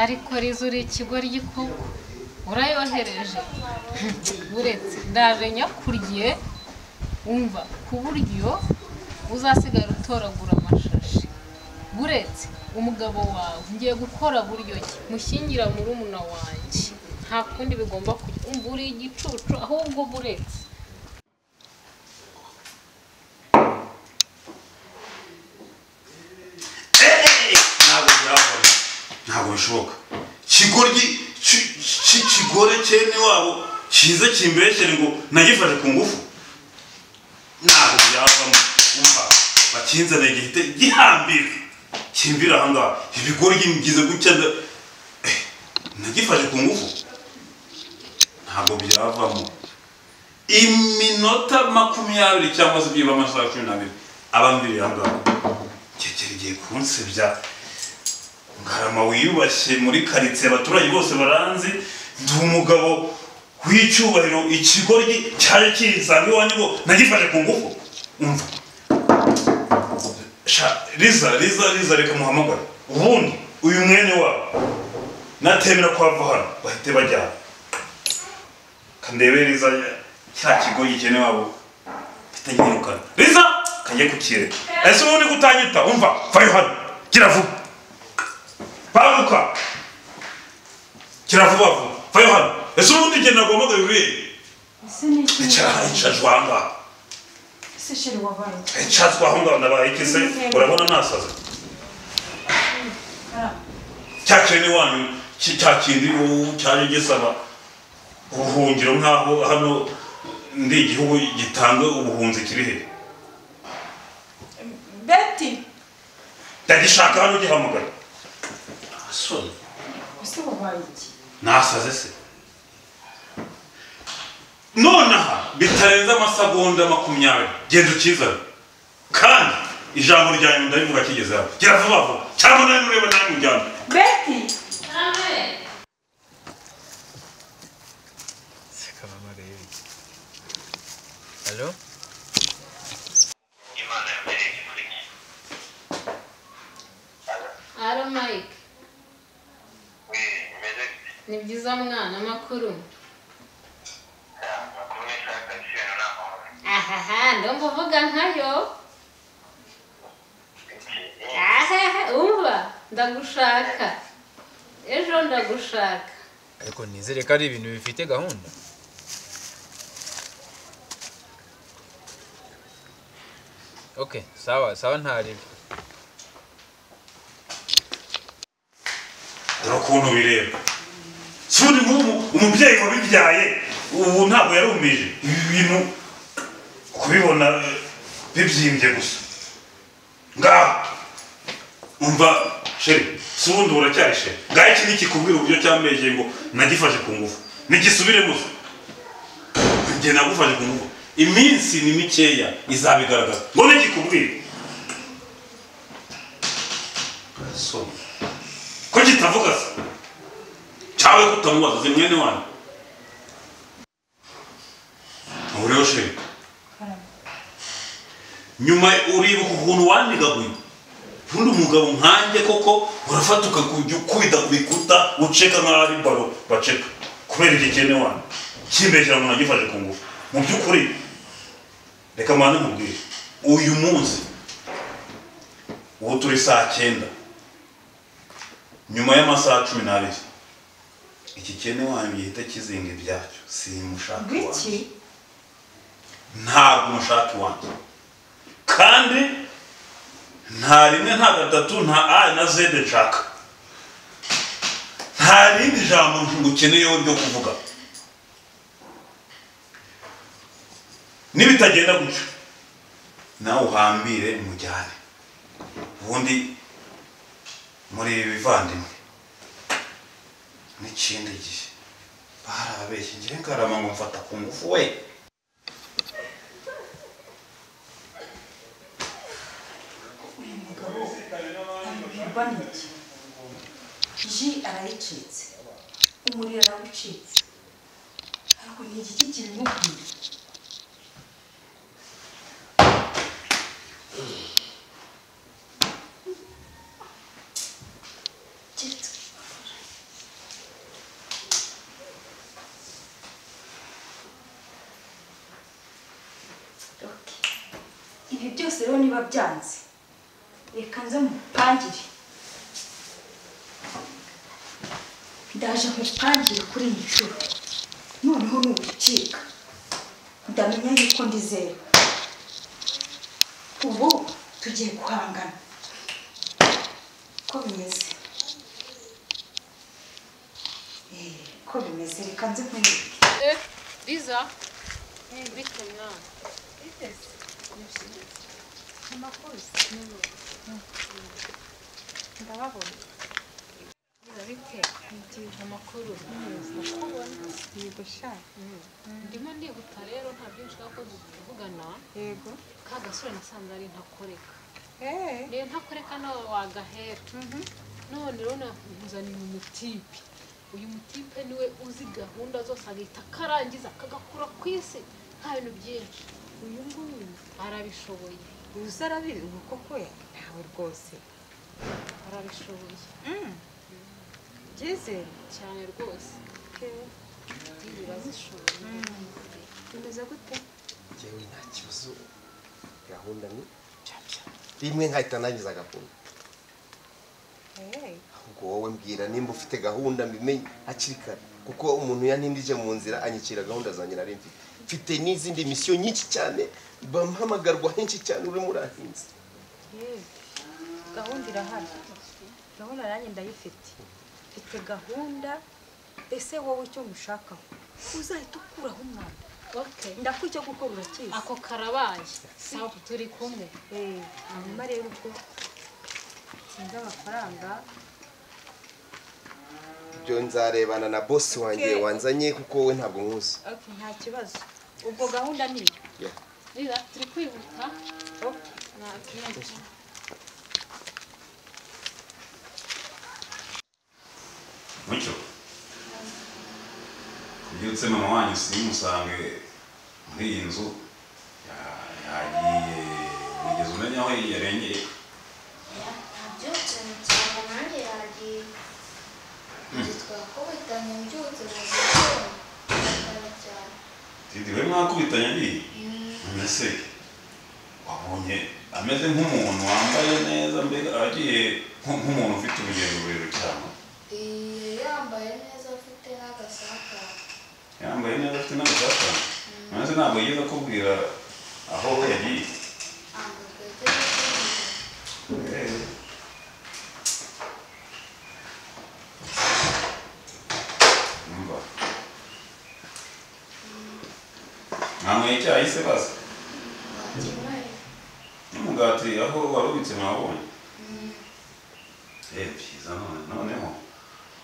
ariko rizura ikigoryi koko urayohereje buretse ndaje nyakurye umva ku buryo uzasigara utoragura amashashi buretse umugabo wawe ngiye gukora buryo ki mushyingira muri umuna wanjye nta kundi bigomba kujya uri igicucu ahubwo buretse ntabwo bishoboka kigoryi kigore cyene wabo kiza kimbeshere ngo nagifashe ku ngufu ntabwo byavamo umva bakinzana gihite gihambira kimbira ahangaha ibigoryi mgize gutya nagifashe ku ngufu ntabwo byavamo iminota 20 cyangwa se byiba amasaha 12 abambiri ahangaha cyekerigiye kunsebya ngarama wiyubashye muri karitsiye abaturage bose baranzi ndi umugabo w'icyubahiro ikigoryi cyaje kirisanga iwanyu ngo nagifashe ku ngufu umva riza reka muhamagara ubundi uyu mwene wabo natemera kwava hano bahite bajyana kandebe riza cya kigoyi cyene wabo bitanyirukana riza kajye kukire ese ubundi gutanyita umva vayo hano kiravuga Pamuka kiravuba vuba vayo hano ese ubundi genda nagomba bibiri icajwanga ese sheri wabaye icajwanga ndabaye kise urabona nasaza cyakene wanyu cyakindi cyaje gisaba ubuhungiro nkaho hano ndi igihugu gitanga ubuhunzi kiri he Betty ndagishaka hano gihamagara Son. ese wabaye iki Nasaze se. Nonaha bitarenze amasegonda 20 genda ukizana. Kandi ijambo ryanyu ndabivuga kigeze aho. Gira vuba vuba. Cyangwa nawe ureba nawe mujyana. Betty amen seka mama rero Hello Alo Mike ni byiza mwana makuru ahaha ndumva uvuga nkayo ahaha umva ndagushaka ejo ndagushaka ariko nizere ko ari ibintu bifite gahunda Okay sawa ntari Ukuntu bireba Suri umubyeyi wabibyaye ubu ntabwo yarumije ibi bintu kubibona bibyimbye gusa ngaho umva sheri subundi uracyari sheri ngaho iki nikikubwira uburyo cyambegeye ngo nagifashe ku ngufu nigisubire gusa njye nagufashe ku ngufu iminsi ni mikeya izabigaragaza ngo nikikubwira so ko kitavuga se cyawe kutamubaza ze mwene wanyu ureo sheri nyuma uribuka ukuntu wanigaguye undi umugabo nkanjye koko urafata ukakujya ukubita ku bikuta uceka nk'aho ari baro baceka kubera igikene wanyu kimbeshyira ngo nagifashe ku ngufu mu by'ukuri reka mwana nkubwire uyu munsi ubu turi saa 9 nyuma y'amasaha 12 iki kene wanyu gihita kizinga ibyacyo simushaka Gwiki ntabwo mushaka wanyu kandi nta rimwe nta gatatu nta a na z nshaka nta rindi jambo ngukeneyeho ryo kuvuga nibitagenda gutyo nawe uhambire mujyane ubundi muri ibi bivandimwe n'ikindi gihe barabeshye ngiye ngarama ngo mfata ku ngufu we baniki ji arayicitse umuriro arawucitse ariko ni igiki kirimubwira keretse ibi byose rero niba byanze reka nze mupangire ndaje mupangire kuri iyi nshuro noneho nugucika ndamenya yuko ndizera ubu tugiye guhangana ko bimeze ko bimeze reka nze nkwereke Liza bite mwana amakuru ndababona bite amakuru yego sha ndimo ndibuta rero nta byinshi ko tuvugana yego ka gasore nasanze ari ntakoreka eh ntakoreka nawe wagahera none rero nkuzaniye umutipe uyu mutipe niwe uzi gahunda zose agahita akarangiza akagakura ku isi nta bintu byinshi uyu nguyu arabishoboye uzi arabizi ubu koko ntawe rwose arabishoboye byizere cyane rwose birazishoboye bimeze gute njyewe nta kibazo gahunda ni rimwe nkahita nangiza gahunda ahubwo wowe mbwira nimba ufite gahunda mbimenye hakiri kare kuko umuntu yantindije mu nzira anyicira gahunda zanjye nari mfite n'izindi misiyo nyinshi cyane bampamagarwa henshi cyane urimo urahinze gahunda irahari gahunda nanjye ndayifite mfite gahunda ese wowe icyo mushakaho uzahita ukuraho umwana ndakwiye gukora urakizi ako karabaye sawa turi kumwe hanyuma rero ubwo sinzi amafaranga ibyo nzarebana na bosi wanjye wanzanye kuko wowe ntabwo nkuzi nta kibazo ubwo gahunda ni Liza turi kwihuta Mucyo kubyutse mama wanyu simusange muri iyi nzu yagiye wigeze umenya aho yarengeye nabyutse cyane nanjye yagiye twakubitanye mbyutse mu gitondo cyane Didi we mwakubitanye ndi mbese wabonye ameze nk'umuntu wambaye neza mbega agiye nk'umuntu ufite urugendo rurerure cyane yambaye neza afite n'agasakara yambaye neza afite n'agasakara maze ntabwo yigeze akubwira aho yagiye ntanyweye icyayi se baza n'umugati aho warubitse mwabonye byiza noneho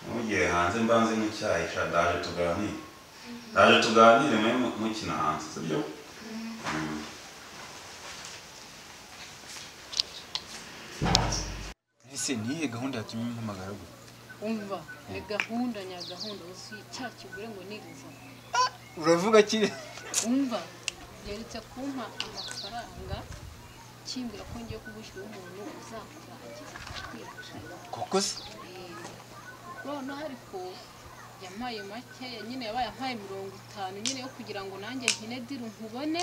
ntugiye hanze mbanze nk'icyayi sha ndaje tuganire mukina hanze sibyo ese niye gahunda yatumye mpamagara gute umva ni gahunda nyagahunda uzi cya kigure ngo niriza uravuga kire umva yeretse kumpa amafaranga kimbira ko ngiye kubushyira umuntu uzakurangiza akwica koko se none ariko yampaye make nyine yabaye ampaye 50 nyine yo kugira ngo nanjye nkine diri nkubone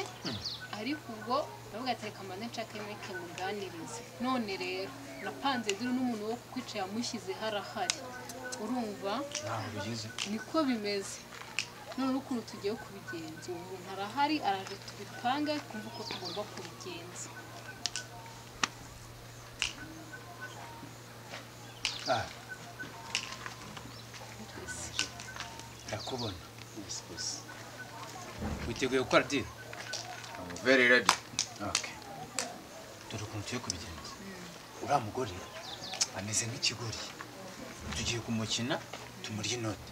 ariko ubwo ndavuga ati reka mbanze nshake meke muganirize none rero napanze diri n'umuntu wo kukwica yamushyize harahari urumva ntaho bigeze niko bimeze none ukuntu tugiye kubigenza umuntu arahari araje tubipange kumva uko tugomba kubigenza ndakubona witeguye gukora deal very ready okay dore ukuntu tugiye kubigenza uriya mugore ameze nk'ikigori tugiye kumukina tumurya inote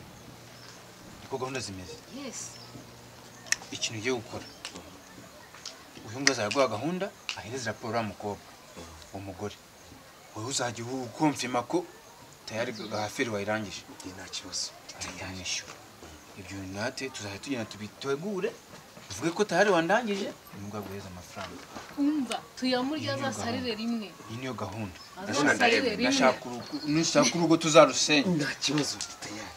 niko gahunda zimeze yes ikintu ugiye gukora uyu ngo azaguha gahunda ahereza raporo uriya mukobwa uwo mugore wowe uzajya ukumfima ko tayari gahaferi wayirangije nta kibazo ayamwishyura ibyo nate tuzahita tugenda tubitegure uvuge ko tayari wandangije nubwo aguheza amafaranga umva tuyamurya azasarire rimwe iyi niyo gahunda azasarire rimwe nashaka urugo tuzarusenya nta kibazo tayari